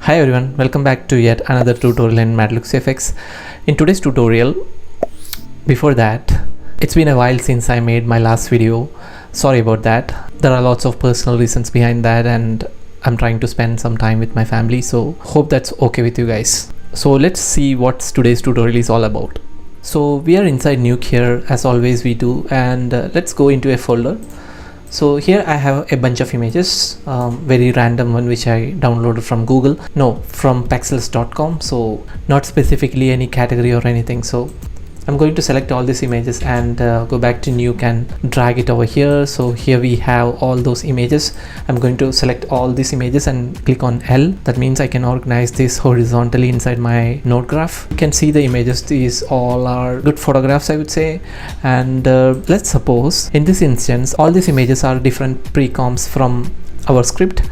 Hi everyone, welcome back to yet another tutorial in Madlookz VFX. In today's tutorial, before that, it's been a while since I made my last video. Sorry about that. There are lots of personal reasons behind that and I'm trying to spend some time with my family, so hope that's okay with you guys. So let's see what today's tutorial is all about. So we are inside Nuke here as always we do, and let's go into a folder. So here I have a bunch of images, very random one which I downloaded from Google, from pexels.com, so not specifically any category or anything. So I'm going to select all these images and go back to Nuke and drag it over here. So here we have all those images. I'm going to select all these images and click on L. That means I can organize this horizontally inside my node graph. You can see the images. These all are good photographs, I would say. And let's suppose in this instance all these images are different pre-comps from our script,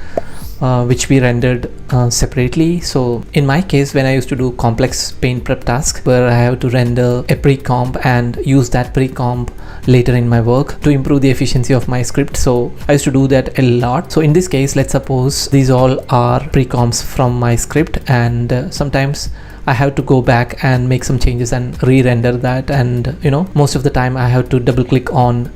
which we rendered separately. So in my case, when I used to do complex paint prep tasks where I have to render a pre-comp and use that pre-comp later in my work to improve the efficiency of my script, so I used to do that a lot. So in this case, let's suppose these all are pre-comps from my script, and sometimes I have to go back and make some changes and re-render that, and most of the time I have to double click on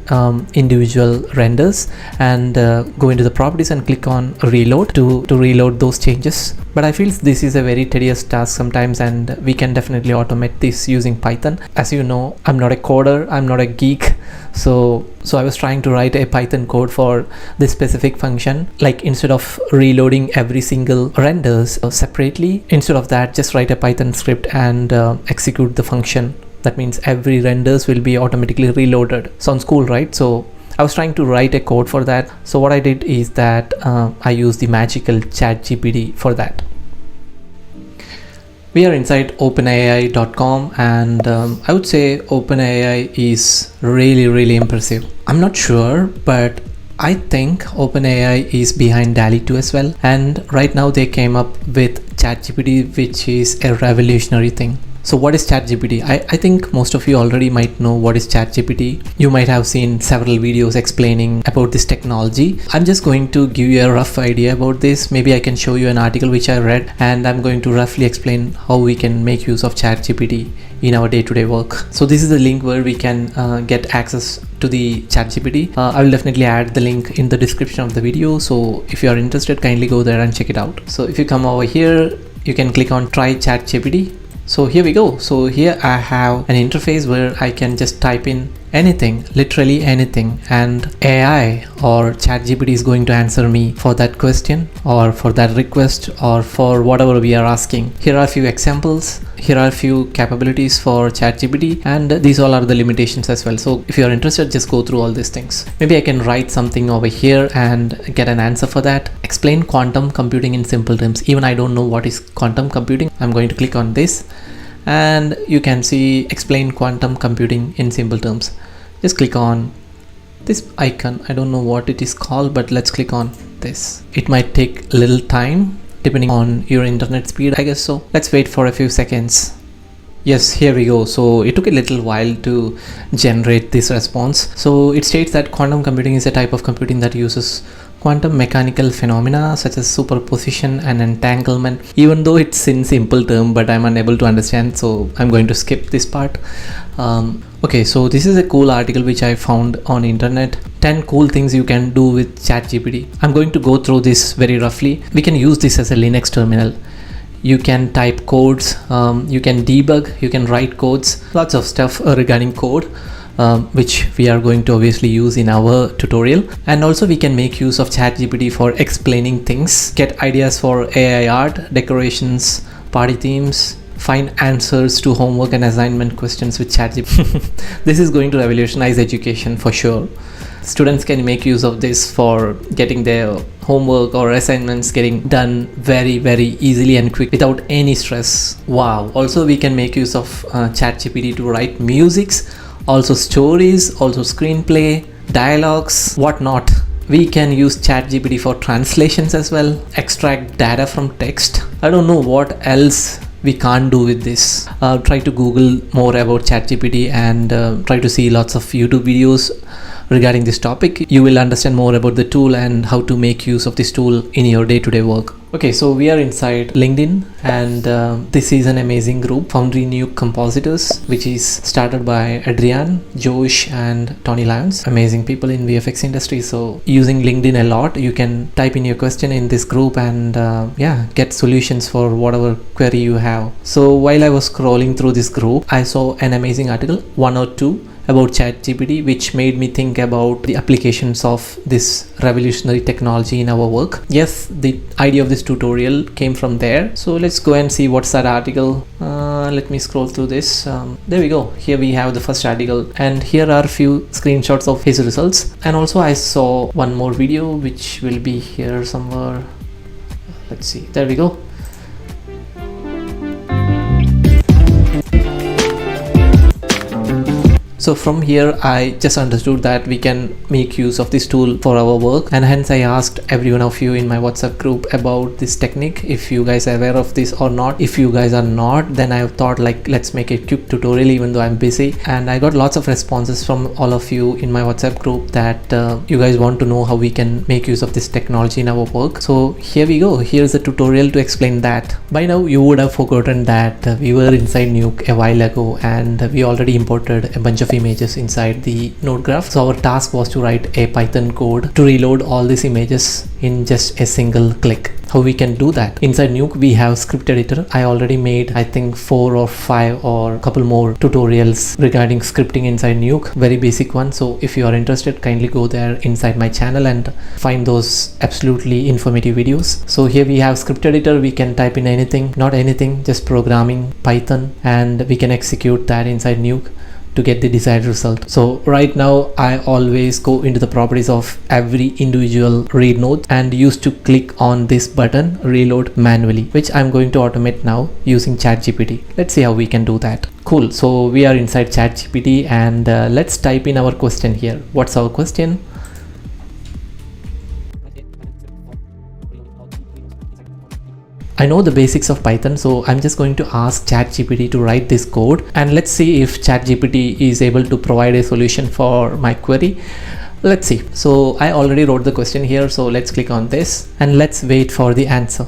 individual renders and go into the properties and click on reload to reload those changes. But I feel this is a very tedious task sometimes, and we can definitely automate this using Python. As you know, I'm not a coder, I'm not a geek, so I was trying to write a Python code for this specific function. Like, instead of reloading every single renders separately, instead of that, just write a Python script and execute the function. That means every renders will be automatically reloaded. Sounds cool, right? So I was trying to write a code for that. So what I did is that I used the magical Chat GPT for that. We are inside openai.com, and I would say OpenAI is really impressive. I'm not sure, but I think OpenAI is behind DALL-E 2 as well, and right now they came up with Chat GPT, which is a revolutionary thing. So what is Chat GPT? I think most of you already might know what is Chat GPT. You might have seen several videos explaining about this technology. I'm just going to give you a rough idea about this. Maybe I can show you an article which I read, and I'm going to roughly explain how we can make use of Chat GPT in our day-to-day work. So this is the link where we can get access to the Chat GPT. I will definitely add the link in the description of the video. So if you are interested, kindly go there and check it out. So if you come over here, you can click on try Chat GPT. So here we go. So here I have an interface where I can just type in anything, literally anything, and AI or Chat GPT is going to answer me for that question or for that request or for whatever we are asking. Here are a few examples. Here are a few capabilities for Chat GPT, and these all are the limitations as well. So if you are interested, just go through all these things. Maybe I can write something over here and get an answer for that. Explain quantum computing in simple terms. Even I don't know what is quantum computing. I'm going to click on this, and you can see explain quantum computing in simple terms. Just click on this icon. I don't know what it is called, but let's click on this. It might take a little time depending on your internet speed, I guess so. Let's wait for a few seconds. Yes, here we go. So it took a little while to generate this response. So it states that quantum computing is a type of computing that uses quantum mechanical phenomena such as superposition and entanglement. Even though it's in simple term, but I'm unable to understand, so I'm going to skip this part. Okay, so this is a cool article which I found on internet. 10 cool things you can do with Chat GPT. I'm going to go through this very roughly. We can use this as a Linux terminal. You can type codes, you can debug, you can write codes, lots of stuff regarding code, which we are going to obviously use in our tutorial. And also we can make use of Chat GPT for explaining things, get ideas for AI art, decorations, party themes, find answers to homework and assignment questions with Chat GPT. This is going to revolutionize education for sure. Students can make use of this for getting their homework or assignments getting done very easily and quick without any stress. Wow. Also we can make use of Chat GPT to write musics, also stories, also screenplay, dialogues, whatnot. We can use Chat GPT for translations as well, extract data from text. I don't know what else we can't do with this. Try to Google more about Chat GPT and try to see lots of YouTube videos regarding this topic, you will understand more about the tool and how to make use of this tool in your day-to-day work. Okay, so we are inside LinkedIn, and this is an amazing group, Foundry Nuke Compositors, which is started by Adrian, Josh and Tony Lyons. Amazing people in VFX industry. So using LinkedIn a lot, you can type in your question in this group and get solutions for whatever query you have. So while I was scrolling through this group, I saw an amazing article, 1 or 2, about Chat GPT, which made me think about the applications of this revolutionary technology in our work. Yes, the idea of this tutorial came from there. So let's go and see what's that article. Let me scroll through this. There we go. Here we have the first article, and here are a few screenshots of his results. And also I saw one more video which will be here somewhere. Let's see. There we go. So from here I just understood that we can make use of this tool for our work, and hence I asked every one of you in my WhatsApp group about this technique, if you guys are aware of this or not. If you guys are not, then I thought like let's make a quick tutorial even though I'm busy, and I got lots of responses from all of you in my WhatsApp group that you guys want to know how we can make use of this technology in our work. So here we go. Here's a tutorial to explain that. By now you would have forgotten that we were inside Nuke a while ago, and we already imported a bunch of images inside the node graph. So our task was to write a Python code to reload all these images in just a single click. How we can do that? Inside Nuke we have script editor. I already made I think 4 or 5 or a couple more tutorials regarding scripting inside Nuke, very basic one. So if you are interested, kindly go there inside my channel and find those absolutely informative videos. So here we have script editor. We can type in anything, not anything, just programming Python, and we can execute that inside Nuke to get the desired result. So right now I always go into the properties of every individual read node and used to click on this button reload manually, which I'm going to automate now using Chat GPT. Let's see how we can do that. Cool. So we are inside Chat GPT, and let's type in our question here. What's our question? I know the basics of Python, so I'm just going to ask ChatGPT to write this code, and let's see if ChatGPT is able to provide a solution for my query. Let's see. So I already wrote the question here, so let's click on this and let's wait for the answer.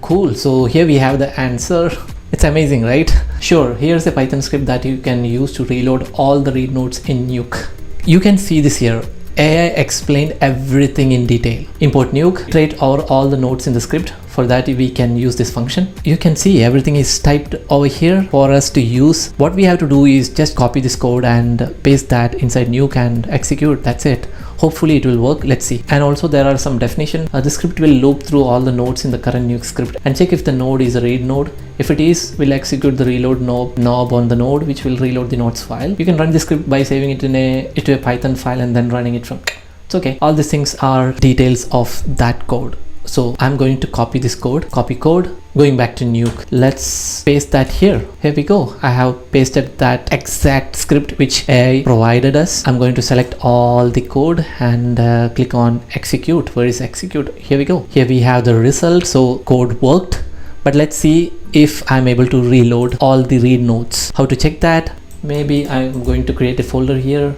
Cool. So here we have the answer. It's amazing, right? Sure. Here's a Python script that you can use to reload all the read nodes in Nuke. You can see this here. AI explained everything in detail. Import Nuke, iterate over all the nodes in the script. For that we can use this function. You can see everything is typed over here for us to use. What we have to do is just copy this code and paste that inside Nuke and execute. That's it. Hopefully it will work. Let's see. And also there are some definition. The script will loop through all the nodes in the current Nuke script and check if the node is a read node. If it is, we'll execute the reload knob on the node, which will reload the nodes file. You can run the script by saving it into a Python file and then running it from. It's okay. All these things are details of that code. So I'm going to copy this code, copy code, going back to Nuke. Let's paste that here. Here we go. I have pasted that exact script which AI provided us. I'm going to select all the code and click on execute. Where is execute? Here we go. Here we have the result. So code worked, but let's see if I'm able to reload all the read nodes. How to check that? Maybe I'm going to create a folder here.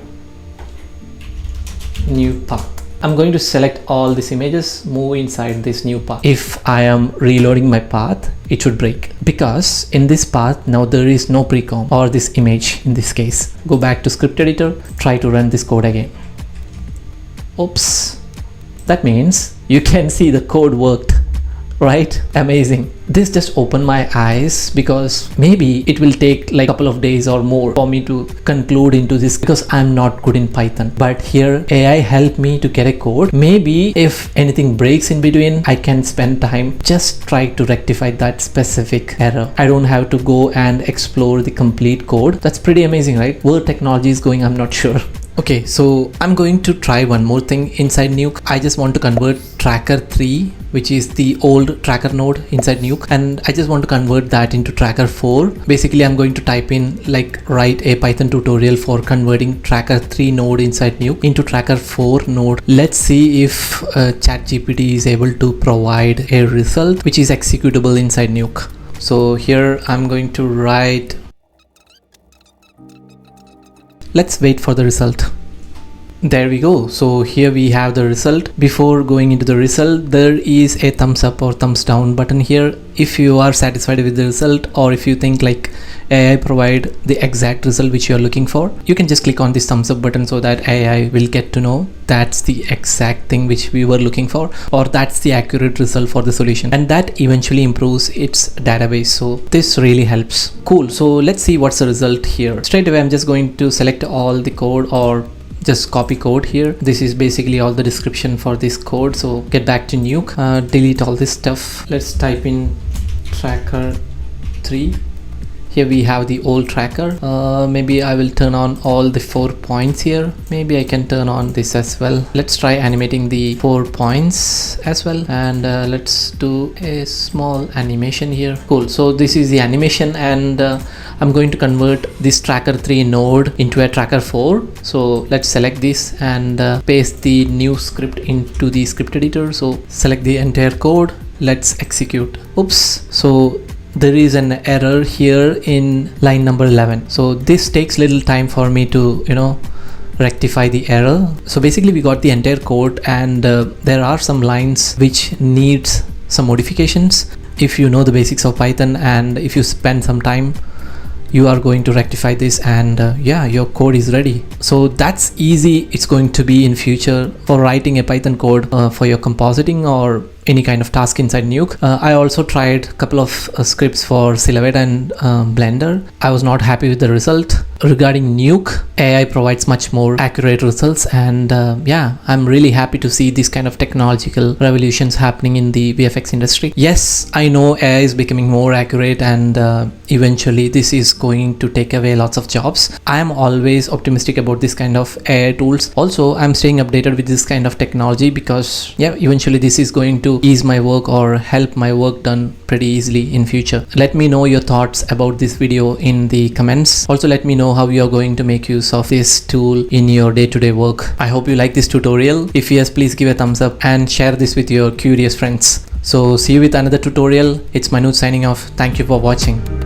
New path. I'm going to select all these images, move inside this new path. If I am reloading my path, it should break, because in this path now there is no precom or this image in this case. Go back to script editor, try to run this code again. Oops. That means you can see the code worked, right? Amazing. This just opened my eyes, because maybe it will take like a couple of days or more for me to conclude into this, because I'm not good in Python. But here AI helped me to get a code. Maybe if anything breaks in between, I can spend time just try to rectify that specific error. I don't have to go and explore the complete code. That's pretty amazing, right? Where technology is going, I'm not sure. Okay, so I'm going to try one more thing inside Nuke. I just want to convert tracker 3, which is the old tracker node inside Nuke, and I just want to convert that into tracker 4. Basically, I'm going to type in like write a Python tutorial for converting tracker 3 node inside Nuke into tracker 4 node. Let's see if ChatGPT is able to provide a result which is executable inside Nuke. So here I'm going to write. Let's wait for the result. There we go. So here we have the result. Before going into the result, there is a thumbs up or thumbs down button here. If you are satisfied with the result, or if you think like AI provide the exact result which you are looking for, you can just click on this thumbs up button so that AI will get to know that's the exact thing which we were looking for, or that's the accurate result for the solution, and that eventually improves its database. So this really helps. Cool. So let's see what's the result here. Straight away I'm just going to select all the code, or just copy code here. This is basically all the description for this code. So get back to Nuke, delete all this stuff. Let's type in tracker 3. Here we have the old tracker. Maybe I will turn on all the 4 points here. Maybe I can turn on this as well. Let's try animating the 4 points as well, and let's do a small animation here. Cool. So this is the animation, and I'm going to convert this tracker 3 node into a tracker 4. So let's select this and paste the new script into the script editor. So select the entire code. Let's execute. Oops. So there is an error here in line number 11. So this takes little time for me to rectify the error. So basically we got the entire code, and there are some lines which needs some modifications. If you know the basics of Python and if you spend some time, you are going to rectify this, and yeah, your code is ready. So that's easy. It's going to be in future for writing a Python code for your compositing or any kind of task inside Nuke. I also tried a couple of scripts for Silhouette and Blender. I was not happy with the result. Regarding Nuke, AI provides much more accurate results, and yeah, I'm really happy to see this kind of technological revolutions happening in the VFX industry. Yes, I know AI is becoming more accurate, and eventually this is going to take away lots of jobs. I am always optimistic about this kind of AI tools. Also, I'm staying updated with this kind of technology because yeah, eventually this is going to ease my work or help my work done pretty easily in future. Let me know your thoughts about this video in the comments. Also let me know how you are going to make use of this tool in your day-to-day work. I hope you like this tutorial. If yes, please give a thumbs up and share this with your curious friends. So see you with another tutorial. It's Manoj signing off. Thank you for watching.